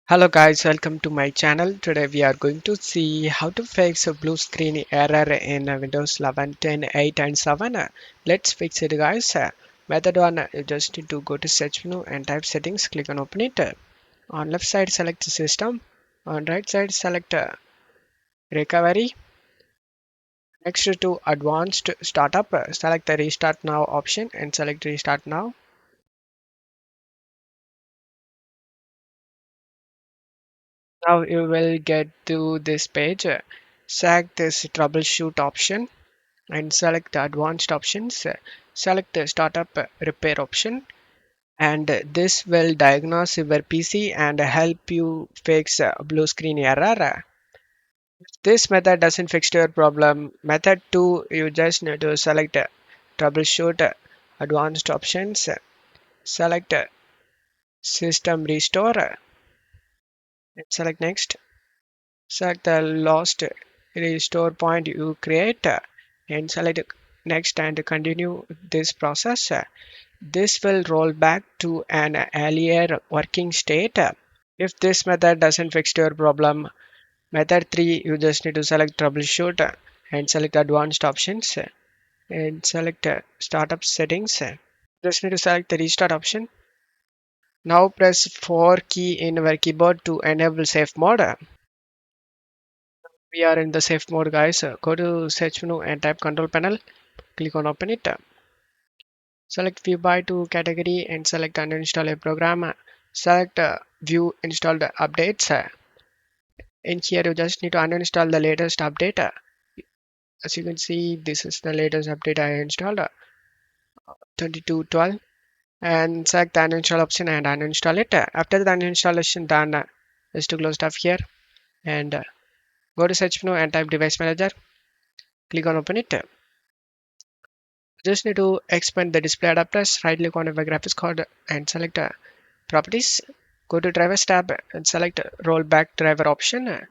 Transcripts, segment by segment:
Hello guys, welcome to my channel. Today we are going to see how to fix a blue screen error in Windows 11, 10, 8 and 7. Let's fix it guys. Method 1, you just need to go to search menu and type settings, click on open it. On left side select system, on right side select recovery. Next to advanced startup, select the restart now option and select restart now. Now you will get to this page. Select this troubleshoot option and select the advanced options. Select the startup repair option, and this will diagnose your PC and help you fix blue screen error. This method doesn't fix your problem. Method 2, you just need to select troubleshoot advanced options, select system restore, and select next. Select the last restore point you create and select next and continue this process. This will roll back to an earlier working state. If this method doesn't fix your problem, method 3, you just need to select troubleshoot and select advanced options and select startup settings. Just need to select the restart option. Now press 4 key in your keyboard to enable safe mode. We are in the safe mode guys. Go to search menu and type control panel, click on open it. Select view by to category and select uninstall a program. Select view installed updates. In here you just need to uninstall the latest update. As you can see, this is the latest update I installed, 2212, and select the uninstall option and uninstall it. After the uninstallation done, is to close stuff here and go to search menu and type device manager, click on open it. Just need to expand the display adapters, right click on your graphics card and select properties. Go to drivers tab and select rollback driver option.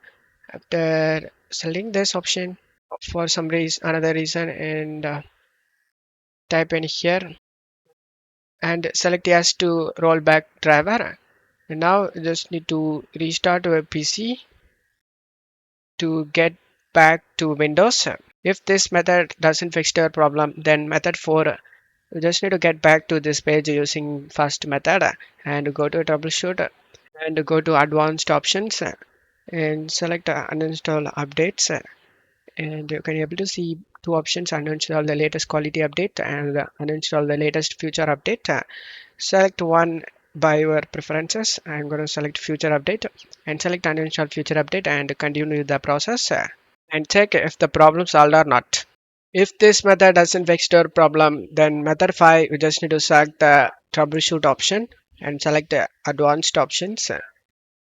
After selecting this option, for some reason, another reason, and type in here and select yes to rollback driver. And now you just need to restart your PC to get back to Windows. If this method doesn't fix your problem, then method 4, you just need to get back to this page using first method and go to troubleshoot and go to advanced options and select uninstall updates, and you can able to see two options: uninstall the latest quality update and uninstall the latest future update. Select one by your preferences. I'm going to select future update and select uninstall future update and continue the process and check if the problem solved or not. If this method doesn't fix your problem, then method 5, you just need to select the troubleshoot option and select the advanced options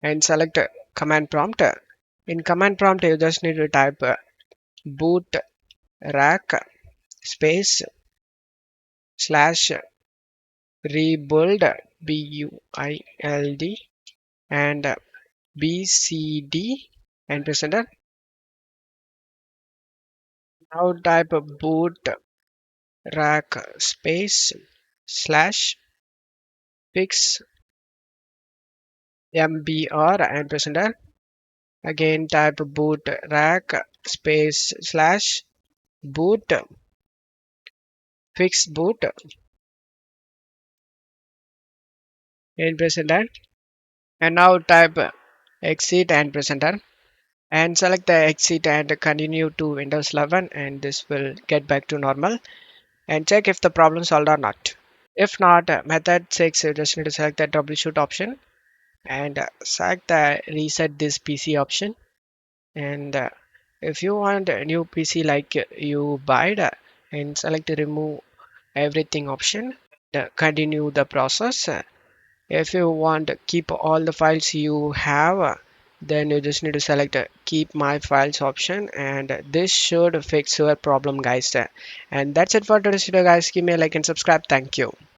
and select command prompt. In command prompt, you just need to type bootrec space slash rebuild build and bcd and press enter. Now type bootrec space slash fixmbr and press enter. Again type bootrec space slash boot fix boot and press enter. And now type exit and press enter. And select the exit and continue to Windows 11, and this will get back to normal. And check if the problem solved or not. If not, method 6, you just need to select the troubleshoot option and select the reset this PC option. And if you want a new PC like you buy and select the remove everything option, continue the process. If you want to keep all the files you have, then you just need to select keep my files option, and this should fix your problem guys. And that's it for today's video guys. Give me a like and subscribe. Thank you.